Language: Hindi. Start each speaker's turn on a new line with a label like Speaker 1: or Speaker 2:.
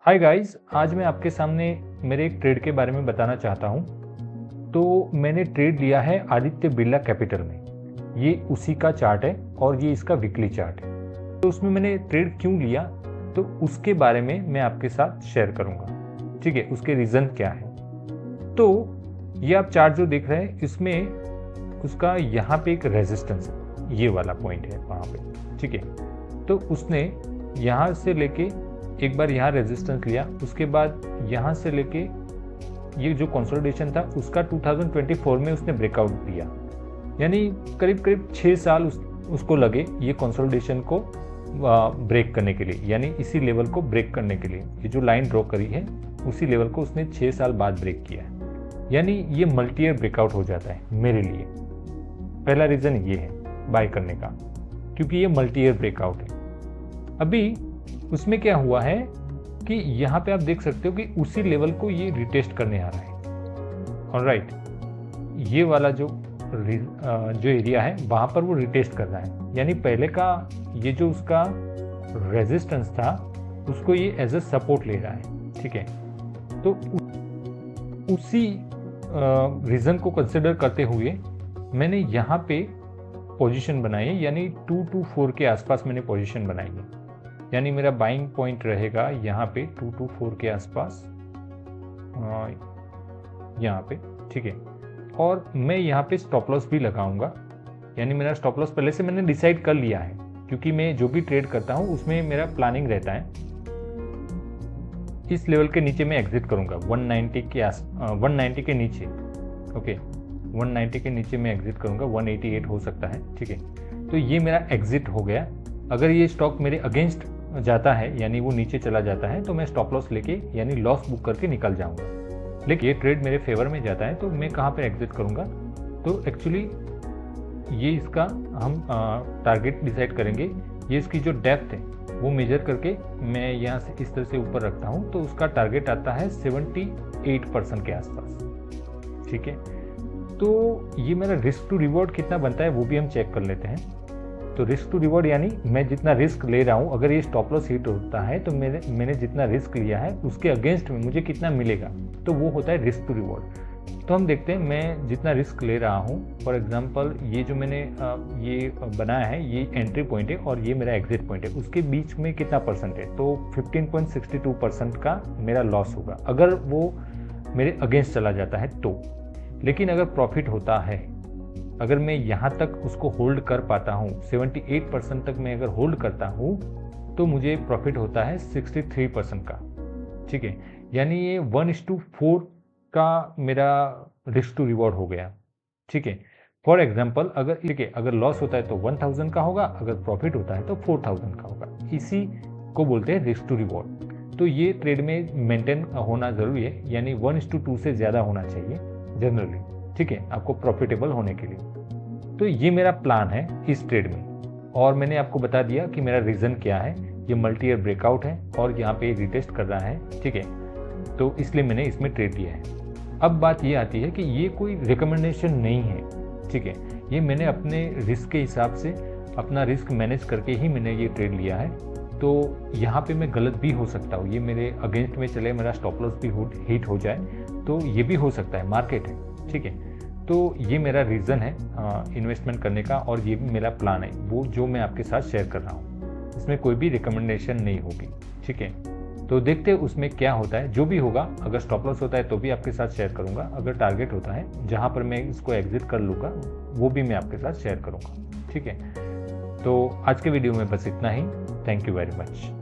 Speaker 1: हाय गाइस, आज मैं आपके सामने मेरे एक ट्रेड के बारे में बताना चाहता हूँ। तो मैंने ट्रेड लिया है आदित्य बिरला कैपिटल में। ये उसी का चार्ट है और ये इसका वीकली चार्ट है। तो उसमें मैंने ट्रेड क्यों लिया, तो उसके बारे में मैं आपके साथ शेयर करूँगा। ठीक है, उसके रीज़न क्या है। तो ये आप चार्ट जो देख रहे हैं, इसमें उसका यहाँ पे एक रेजिस्टेंस है, ये वाला पॉइंट है वहाँ पे। ठीक है, तो उसने यहाँ से लेके एक बार यहाँ रेजिस्टेंस लिया, उसके बाद यहाँ से लेके ये जो कंसोलिडेशन था उसका 2024 में उसने ब्रेकआउट दिया। यानी करीब करीब 6 साल उसको लगे ये कंसोलिडेशन को ब्रेक करने के लिए, यानी इसी लेवल को ब्रेक करने के लिए। ये जो लाइन ड्रॉ करी है उसी लेवल को उसने 6 साल बाद ब्रेक किया है। यानी ये मल्टी ईयर ब्रेकआउट हो जाता है मेरे लिए। पहला रीज़न ये है बाय करने का, क्योंकि ये मल्टी ईयर ब्रेकआउट है। अभी उसमें क्या हुआ है कि यहाँ पे आप देख सकते हो कि उसी लेवल को ये रिटेस्ट करने आ रहा है। ऑलराइट, ये वाला जो एरिया है वहाँ पर वो रिटेस्ट कर रहा है। यानी पहले का ये जो उसका रेजिस्टेंस था उसको ये एज ए सपोर्ट ले रहा है। ठीक है, तो उसी रीज़न को कंसिडर करते हुए मैंने यहाँ पे पोजीशन बनाई है, यानी 224 के आसपास मैंने पोजीशन बनाई है। यानी मेरा बाइंग पॉइंट रहेगा यहाँ पे 224 के आसपास, यहाँ पे। ठीक है, और मैं यहाँ पे स्टॉप लॉस भी लगाऊंगा। यानी मेरा स्टॉप लॉस पहले से मैंने डिसाइड कर लिया है, क्योंकि मैं जो भी ट्रेड करता हूँ उसमें मेरा प्लानिंग रहता है। इस लेवल के नीचे मैं एग्जिट करूँगा 190 के नीचे। ओके, 190 के नीचे मैं एग्जिट करूँगा, 188 हो सकता है। ठीक है, तो ये मेरा एग्जिट हो गया। अगर ये स्टॉक मेरे अगेंस्ट जाता है, यानी वो नीचे चला जाता है, तो मैं स्टॉप लॉस लेके यानी लॉस बुक करके निकल जाऊंगा। लेकिन ये ट्रेड मेरे फेवर में जाता है तो मैं कहाँ पर एग्जिट करूँगा। तो एक्चुअली ये इसका हम टारगेट डिसाइड करेंगे। ये इसकी जो डेप्थ है वो मेजर करके मैं यहाँ से इस तरह से ऊपर रखता हूँ, तो उसका टारगेट आता है 78% के आसपास। ठीक है, तो ये मेरा रिस्क टू रिवॉर्ड कितना बनता है वो भी हम चेक कर लेते हैं। तो रिस्क टू रिवॉर्ड यानी मैं जितना रिस्क ले रहा हूँ, अगर ये स्टॉप लॉस हिट होता है तो मैंने जितना रिस्क लिया है उसके अगेंस्ट में मुझे कितना मिलेगा, तो वो होता है रिस्क टू रिवॉर्ड। तो हम देखते हैं मैं जितना रिस्क ले रहा हूँ। फॉर एग्जांपल ये जो मैंने ये बनाया है, ये एंट्री पॉइंट है और ये मेरा एग्जिट पॉइंट है, उसके बीच में कितना परसेंट है, तो 15.62% का मेरा लॉस होगा अगर वो मेरे अगेंस्ट चला जाता है तो। लेकिन अगर प्रॉफिट होता है, अगर मैं यहाँ तक उसको होल्ड कर पाता हूँ, 78% तक मैं अगर होल्ड करता हूँ, तो मुझे प्रॉफिट होता है 63% का। ठीक है, यानी ये 1:4 का मेरा रिस्क टू रिवॉर्ड हो गया। ठीक है, फॉर एग्जाम्पल अगर लॉस होता है तो 1000 का होगा, अगर प्रॉफिट होता है तो 4000 का होगा। इसी को बोलते हैं रिस्क टू रिवॉर्ड। तो ये ट्रेड में मेंटेन होना ज़रूरी है, यानी 1:2 से ज़्यादा होना चाहिए जनरली। ठीक है, आपको प्रॉफिटेबल होने के लिए। तो ये मेरा प्लान है इस ट्रेड में, और मैंने आपको बता दिया कि मेरा रीज़न क्या है। ये मल्टी ईयर ब्रेकआउट है और यहाँ पे रिटेस्ट कर रहा है। ठीक है, तो इसलिए मैंने इसमें ट्रेड लिया है। अब बात ये आती है कि ये कोई रिकमेंडेशन नहीं है। ठीक है, ये मैंने अपने रिस्क के हिसाब से अपना रिस्क मैनेज करके ही मैंने ये ट्रेड लिया है। तो यहाँ पे मैं गलत भी हो सकता हूँ, ये मेरे अगेंस्ट में चले, मेरा स्टॉप लॉस भी हिट हो जाए, तो ये भी हो सकता है, मार्केट है। ठीक है, तो ये मेरा रीज़न है इन्वेस्टमेंट करने का, और ये भी मेरा प्लान है वो जो मैं आपके साथ शेयर कर रहा हूँ। इसमें कोई भी रिकमेंडेशन नहीं होगी। ठीक है, तो देखते हैं उसमें क्या होता है। जो भी होगा, अगर स्टॉप लॉस होता है तो भी आपके साथ शेयर करूँगा, अगर टारगेट होता है जहाँ पर मैं इसको एग्जिट कर लूँगा वो भी मैं आपके साथ शेयर करूँगा। ठीक है, तो आज के वीडियो में बस इतना ही। Thank you very much.